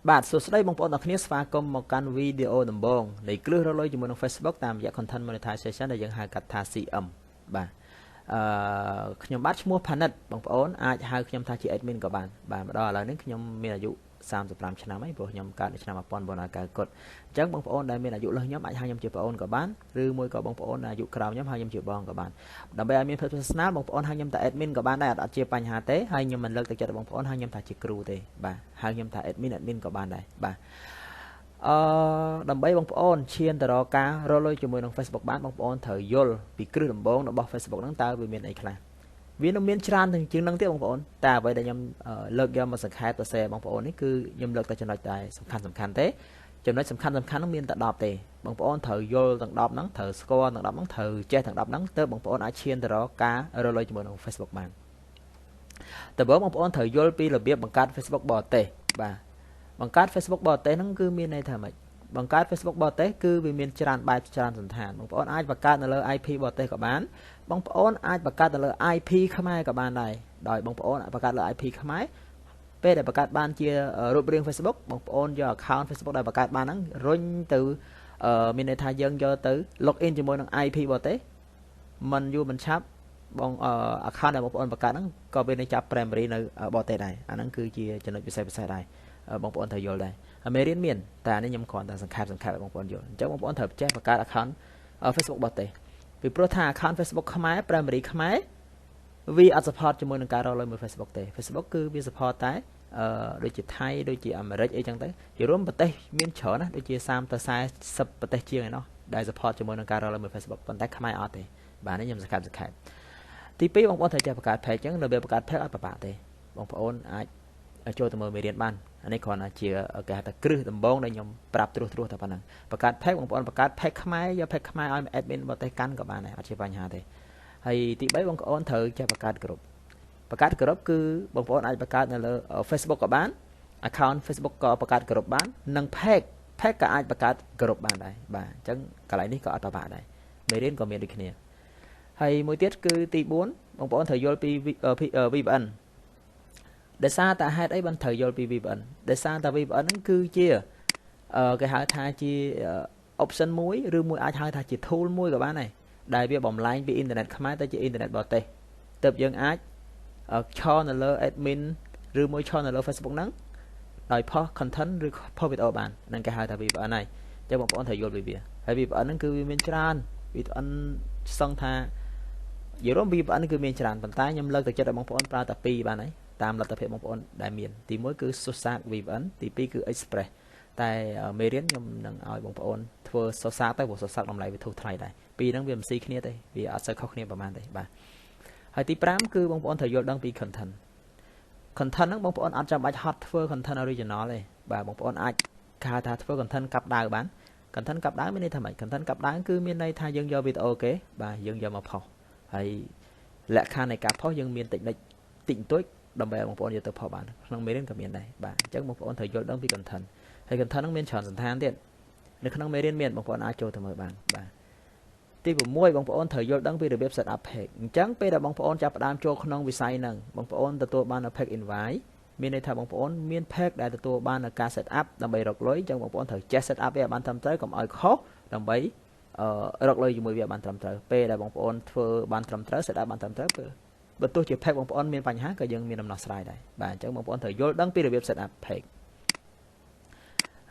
បាទសួស្តីបងប្អូនទាំងគ្នាស្វាគមន៍មកកាន់វីដេអូដំបូងនៃគ្រឹះរលុយជាមួយនឹង Facebook តាមរយៈ Content Monetization ដែលយើងហៅកាត់ថា CM បាទខ្ញុំបាទឈ្មោះ Phanet បងប្អូនអាចហៅខ្ញុំថាជា admin ក៏បានបាទមកដល់ឥឡូវនេះខ្ញុំមានអាយុ35ឆ្នាំហើយព្រោះខ្ញុំកើតនៅឆ្នាំ1990អញ្ចឹងបងប្អូនដែលមានអាយុលើសខ្ញុំអាចហៅខ្ញុំជាប្អូនក៏បានឬមួយក៏បងប្អូនអាយុក្រោមខ្ញុំហៅខ្ញុំជាបងក៏បានដើម្បីឲ្យមានភាពស្និទ្ធស្នាលបងប្អូនហៅខ្ញុំថា admin ក៏បានដែរអត់ជាបញ្ហាទេហើយខ្ញុំមិនលើកទឹកចិត្តបងប្អូនហៅខ្ញុំថាជាគ្រូទេបាទហៅខ្ញុំថា admin ក៏បានដែរបាទដើម្បីបងប្អូនឈានទៅរកការរលុយជាមួយនឹង Facebook បានបងប្អូនត្រូវយល់ពីគ្រឹះដំបូងរបស់ Facebook ហ្នឹងតើវាមានអីខ្លះវានឹងមានច្រើនជាងនឹងទៀតបងប្អូនតែអ្វីដែលខ្ញុំលើកយកមកសង្ខេបទៅសេបងប្អូននេះគឺខ្ញុំលើកតែចំណុចតែសំខាន់ទេចំណុចសំខាន់ហ្នឹងមានតែ10ទេបងប្អូនត្រូវយល់ទាំង10ហ្នឹងត្រូវស្គាល់ទាំង10ហ្នឹងត្រូវចេះទាំង10ហ្នឹងទើបបងប្អូនអាចឈានទៅរកការរលុយជាមួយនឹង Facebook បានតើបងប្អូនត្រូវយល់ពីរបៀបបង្កើត Facebook បរទេសបាទបង្កើត Facebook បរទេសហ្នឹងគឺមានន័យថាម៉េចបង្កើត Facebook បរទេសគឺវាមានច្រើនបែបច្រើនសន្តានបងប្អូនអាចបង្កើតនៅលើ IP បរទេសក៏បានបងប្អូនអាចបង្កើតនៅលើ IP ខ្មែរក៏បានដែរដោយបងប្អូនបង្កើតលើ IP ខ្មែរពេលដែលបង្កើតបានជារូបរាង Facebook បងប្អូនយក account Facebook ដែលបង្កើតបានហ្នឹងរុញទៅមានន័យថាយើងយកទៅ log in ជាមួយនឹង IP បរទេសមិនយូរមិនឆាប់បង account ដែលបងប្អូនបង្កើតហ្នឹងក៏វានឹងចាប់ primary នៅបរទេសដែរអាហ្នឹងគឺជាចំណុចពិសេសដែរបងប្អូនត្រូវយល់ដែរមេរៀនមានតែអានេះខ្ញុំគ្រាន់តែសង្ខេបឲ្យបងប្អូនយល់អញ្ចឹងបងប្អូនត្រូវចេះបង្កើត account Facebook បរទេសពីព្រោះថា account Facebook ខ្មែរ primary ខ្មែរវាអត់ support ជាមួយនឹងការរកលុយមួយ Facebook ទេ Facebook គឺវា support តែដូចជាថៃដូចជាអាមេរិកអីចឹងទៅជារួមប្រទេសមានច្រើនណាស់ដូចជា30ទៅ40ប្រទេសជាងឯណោះដែល support ជាមួយនឹងការរកលុយមួយ Facebook ប៉ុន្តែខ្មែរអត់ទេបាទនេះខ្ញុំសង្ខេបទី2បងប្អូនត្រូវចេះបង្កើត page ចឹងរបៀបបង្កើត page អត់ពិបាកទេបងប្អូនអាចចូលទៅមើលមេរៀនបានអានេះគ្រាន់តែជាគេហៅថាគ្រឹះដំបូងដែលខ្ញុំប្រាប់ត្រួសតែប៉ុណ្ណឹងបង្កើត page បងប្អូនបង្កើត page ខ្មែរយក page ខ្មែរឲ្យ admin បរទេសកាន់ក៏បានដែរអត់ជាបញ្ហាទេហើយទី3បងប្អូនត្រូវចេះបង្កើត group គឺបងប្អូនអាចបង្កើតនៅលើ Facebook ក៏បាន account Facebook ក៏បង្កើត group បាននិង page ក៏អាចបង្កើត group បានដែរបាទអញ្ចឹងកន្លែងនេះក៏អត់ពិបាកដែរមេរៀនក៏មានដូចគ្នាហើយមួយទៀតគឺទី4បងប្អូនត្រូវយល់ពី VPN ដោយសារតែហេតុអីបានត្រូវយល់ពី VPN ដោយសារតែ VPN ហ្នឹងគឺជាគេហៅថាជា option មួយឬមួយអាចហៅថាជា tool មួយក៏បានដែរដែលវាបំលែងពីអ៊ីនធឺណិតខ្មែរទៅជាអ៊ីនធឺណិតបរទេសទើបយើងអាចឈរនៅលើ admin ឬមួយឈរនៅលើ Facebook ហ្នឹងដោយផុស content ឬផុស video បានហ្នឹងគេហៅថា VPN ហើយអញ្ចឹងបងប្អូនត្រូវយល់ពីវាហើយ VPN ហ្នឹងគឺវាមានច្រើន VPN សង្ឃថានិយាយរួម VPN គឺមានច្រើនប៉ុន្តែខ្ញុំលើកទឹកចិត្តឲ្យបងប្អូនប្រើតែ2បានហើយតាមលទ្ធភាពបងប្អូនដែលមានទី1គឺ SOSAT VPN ទី2គឺ Express តែមេរៀនខ្ញុំនឹងឲ្យបងប្អូនធ្វើ SOSAT ទៅព្រោះ SOSAT តម្លៃវាធូរថ្លៃដែរពីរហ្នឹងវាមិនស៊ីគ្នាទេវាអត់សូវខុសគ្នាប្រហែលទេបាទហើយទី5គឺបងប្អូនត្រូវយល់ដឹងពី content ហ្នឹងបងប្អូនអត់ចាំបាច់ហត់ធ្វើ content original ទេបាទបងប្អូនអាចគេហៅថាធ្វើ content កាប់ដាវបាន content កាប់ដាវមានន័យថាម៉េច content កាប់ដាវគឺមានន័យថាយើងយកវីដេអូគេបាទយើងយកមកផុសហើយលក្ខខណ្ឌនៃការផុសយើងមានតិចតួចដើម្បីឲ្យបងប្អូនយកទៅផុសបានក្នុងមេរៀនក៏មានដែរបាទអញ្ចឹងបងប្អូនត្រូវយល់ដឹងពី content ហើយ content ហ្នឹងមានច្រើនសន្តានទៀតនៅក្នុងមេរៀនមានបងប្អូនអាចចូលទៅមើលបានបាទទី6បងប្អូនត្រូវយល់ដឹងពីរបៀប set up page អញ្ចឹងពេលដែលបងប្អូនចាប់ផ្ដើមចូលក្នុងវិស័យហ្នឹងបងប្អូនទទួលបាននៅ page invite មានន័យថាបងប្អូនមាន page ដែលទទួលបាននៅការ set up ដើម្បីរកលុយអញ្ចឹងបងប្អូនត្រូវចេះ set up វាឲ្យបានត្រឹមត្រូវកុំឲ្យខុសដើម្បីរកលុយជាមួយវាបានត្រឹមត្រូវពេលដែលបងប្អូនធ្វើបានត្រឹមត្រូវ set up បានត្រឹមត្រូវបើទោះជា page បងប្អូនមានបញ្ហាក៏យើងមានដំណោះស្រាយដែរបាទអញ្ចឹងបងប្អូនត្រូវយល់ដឹងពីរបៀប set up page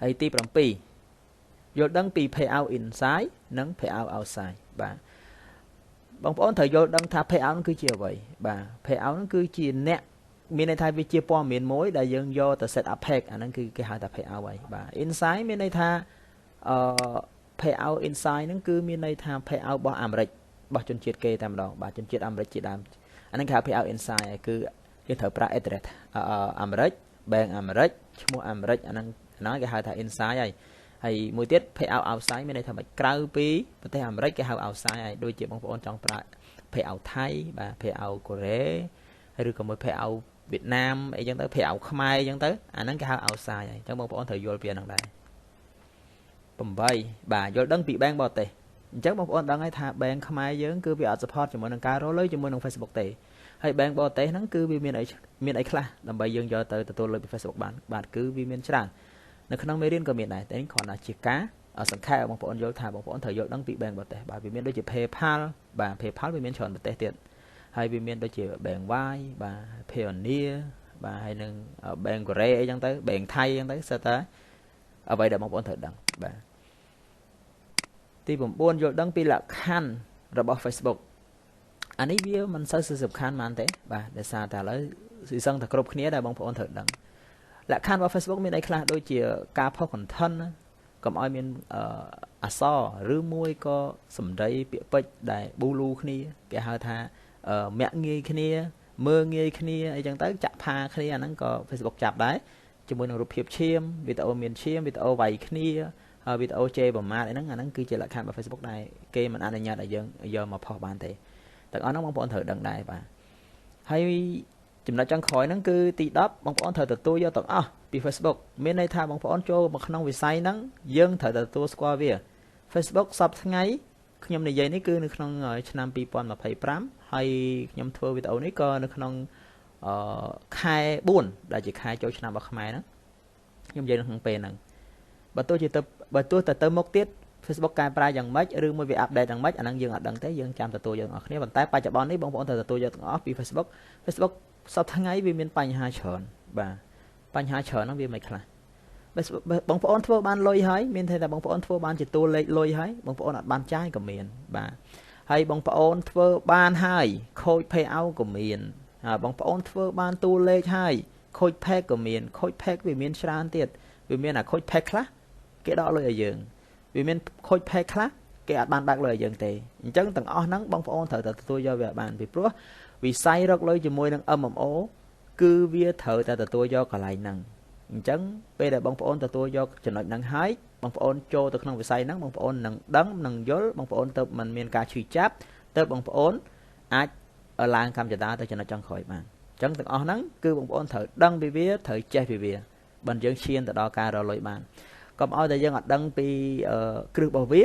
ហើយទី7យល់ដឹងពី payout inside និង payout outside បាទបងប្អូនត្រូវយល់ដឹងថា payout ហ្នឹងគឺជាអ្វីបាទ payout ហ្នឹងគឺជាអ្នកមានន័យថាវាជាព័ត៌មានមួយដែលយើងយកទៅ set up page អាហ្នឹងគឺគេហៅថា payout ហើយបាទ inside មានន័យថាpayout inside ហ្នឹងគឺមានន័យថា payout របស់អាមេរិករបស់ជនជាតិគេតែម្ដងបាទជនជាតិអាមេរិកជាដើមអាហ្នឹងគេហៅ payout inside ហើយគឺយើងត្រូវប្រើ address អាមេរិក bank អាមេរិកឈ្មោះអាមេរិកអាហ្នឹងគេហៅថា inside ហើយមួយទៀត payout outside មានន័យថាក្រៅពីប្រទេសអាមេរិកគេហៅ outside ហើយដូចជាបងប្អូនចង់ប្រើ payout ថៃបាទ payout កូរ៉េឬក៏មួយ payout វៀតណាមអីចឹងទៅ payout ខ្មែរអញ្ចឹងទៅអាហ្នឹងគេហៅ outside ហើយអញ្ចឹងបងប្អូនត្រូវយល់ពីអាហ្នឹងដែរ8បាទយល់ដឹងពី bank បរទេសអញ្ចឹងបងប្អូនដឹងហើយថា bank ខ្មែរយើងគឺវាអត់ support ជាមួយនឹងការរកលុយជាមួយនឹង Facebook ទេហើយ bank បរទេសហ្នឹងគឺវាមានអីខ្លះដើម្បីយើងយកទៅទទួលលុយពី Facebook បានបាទគឺវាមានច្រើន នៅក្នុងមេរៀនក៏មានដែរតែនេះគ្រាន់តែជាការសង្ខេបបងប្អូនយល់ថាបងប្អូនត្រូវយល់ដឹងពី bank បរទេសបាទវាមានដូចជា PayPal បាទ PayPal វាមានច្រើនប្រទេសទៀតហើយវាមានដូចជា Bank Y បាទ Pioneer បាទហើយនឹង Bank Korea អីចឹងទៅ Bank Thai អញ្ចឹងទៅសិតតែអ្វីដែលបងប្អូនត្រូវដឹងបាទទី9យល់ដឹងពីលក្ខខណ្ឌរបស់ Facebook អានេះវាមិនសូវសំខាន់ប៉ុន្មានទេបាទដោយសារតែឥឡូវស៊ីសឹងតែគ្រប់គ្នាដែលបងប្អូនត្រូវដឹងលក្ខខណ្ឌរបស់ Facebook មានអីខ្លះដូចជាការផុស content កុំឲ្យមានអក្សរឬមួយក៏សម្ដីពាក្យពេចន៍ដែលប៊ូលូគ្នាគេហៅថាមាក់ងាយគ្នាមើងងាយគ្នាអីចឹងទៅចាក់ផាគ្នាអាហ្នឹងក៏ Facebook ចាប់ដែរជាមួយនឹងរូបភាពឈាមវីដេអូមានឈាមវីដេអូវាយគ្នាហើយវីដេអូជេរប្រមាថអីហ្នឹងអាហ្នឹងគឺជាលក្ខខណ្ឌរបស់ Facebook ដែលគេមិនអនុញ្ញាតឲ្យយើងយកមកផុសបានទេទាំងអស់ហ្នឹងបងប្អូនត្រូវដឹងដែរបាទហើយចំណុចចុងក្រោយហ្នឹងគឺទី10បងប្អូនត្រូវទទួលយកទាំងអស់ពី Facebook មានន័យថាបងប្អូនចូលមកក្នុងវិស័យហ្នឹងយើងត្រូវទទួលស្គាល់វា Facebook សប្តាហ៍ថ្ងៃខ្ញុំនិយាយនេះគឺនៅក្នុងឆ្នាំ2025ហើយខ្ញុំធ្វើវីដេអូនេះក៏នៅក្នុងខែ4ដែលជាខែចូលឆ្នាំរបស់ខ្មែរហ្នឹងខ្ញុំនិយាយនៅក្នុងពេលហ្នឹងបើទោះតែទៅមុខទៀត Facebook កែប្រែយ៉ាងម៉េចឬមួយវាអាប់ដេតយ៉ាងម៉េចអាហ្នឹងយើងអត់ដឹងទេយើងចាំទទួលយកទាំងអស់គ្នាប៉ុន្តែបច្ចុប្បន្ននេះបងប្អូនត្រូវទទួលយកទាំងអស់ពី Facebook សប្តាហ៍ថ្ងៃវាមានបញ្ហាច្រើនបាទបញ្ហាច្រើនហ្នឹងវាមិនខ្លះបងប្អូនធ្វើបានលុយហើយមានតែបងប្អូនធ្វើបានជាតួលេខលុយហើយបងប្អូនអត់បានចាយក៏មានបាទហើយបងប្អូនធ្វើបានហើយខូច payout ក៏មានហើយបងប្អូនធ្វើបានតួលេខហើយខូច pack ក៏មានខូច pack វាមានច្រើនទៀតវាមានអាខូច pack ខ្លះគេដកលុយឲ្យយើងវាមានខូច pack ខ្លះគេអត់បានបាក់លុយឲ្យយើងទេអញ្ចឹងទាំងអស់ហ្នឹងបងប្អូនត្រូវតែទទួលយកវាបានពីព្រោះវិស័យរកលុយជាមួយនឹង MMO គឺវាត្រូវតែទទួលយកកន្លែងហ្នឹងអញ្ចឹងពេលដែលបងប្អូនទទួលយកចំណុចហ្នឹងហើយបងប្អូនចូលទៅក្នុងវិស័យហ្នឹងបងប្អូននឹងដឹងនឹងយល់បងប្អូនទៅមិនមានការឈឺចាប់ទៅបងប្អូនអាចឡើងកម្មចតាទៅចំណុចចុងក្រោយបានអញ្ចឹងទាំងអស់ហ្នឹងគឺបងប្អូនត្រូវដឹងពីវាត្រូវចេះពីវាបើយើងឈានទៅដល់ការរកលុយបានកុំឲ្យតែយើងអត់ដឹងពីគ្រឹះរបស់វា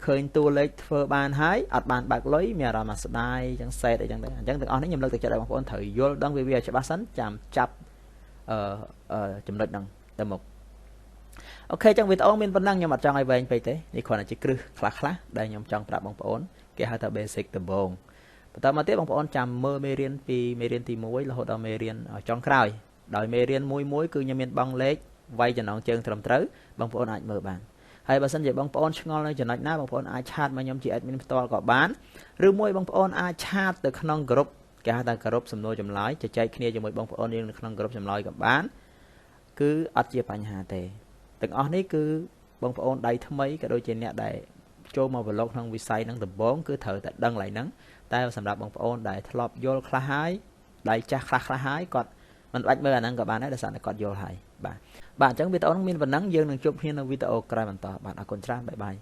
ឃើញតួលេខធ្វើបានហើយអត់បានបាក់លុយមានអារម្មណ៍ស្ដាយអញ្ចឹងសេតអីចឹងទៅអញ្ចឹងទាំងអស់នេះខ្ញុំលើកទឹកចិត្តឲ្យបងប្អូនត្រូវយល់ដឹងពីវាឲ្យច្បាស់សិនចាំចាប់ចំណុចហ្នឹងទៅមុខអូខេចឹងវីដេអូមានប៉ុណ្ណឹងខ្ញុំអត់ចង់ឲ្យវែងពេកទេនេះគ្រាន់តែជាគ្រឹះខ្លះដែលខ្ញុំចង់ប្រាប់បងប្អូនគេហៅថា basic ដំបូងបន្តមកទៀតបងប្អូនចាំមើលមេរៀនពីមេរៀនទី1រហូតដល់មេរៀនចុងក្រោយដោយមេរៀនមួយគឺខ្ញុំមានបង់លេខវាយចំណងជើងត្រឹមត្រូវបងប្អូនអាចមើលបានហើយបើសិនជាបងប្អូនឆ្ងល់នៅចំណុចណាបងប្អូនអាចឆាតមកខ្ញុំជា admin ផ្ទាល់ក៏បានឬមួយបងប្អូនអាចឆាតទៅក្នុងក្រុមគេហៅថាក្រុមសំណួរចម្លើយជជែកគ្នាជាមួយបងប្អូនយើងនៅក្នុងក្រុមចម្លើយក៏បានគឺអត់ជាបញ្ហាទេទាំងអស់នេះគឺបងប្អូនដៃថ្មីក៏ដូចជាអ្នកដែលចូលមកប្រឡូកក្នុងវិស័យហ្នឹងដំបូងគឺត្រូវតែដឹងឡើយហ្នឹងតែសម្រាប់បងប្អូនដែលធ្លាប់យល់ខ្លះហើយដៃចាស់ខ្លះហើយគាត់មិនបាច់មើលអាហ្នឹងក៏បានដែរដោយសារតែគាត់យល់ហើយបាទអញ្ចឹងវីដេអូហ្នឹងមានប៉ុណ្ណឹងយើងនឹងជួបគ្នានៅវីដេអូក្រោយបន្តបាទអរគុណច្រើនបាយបាយ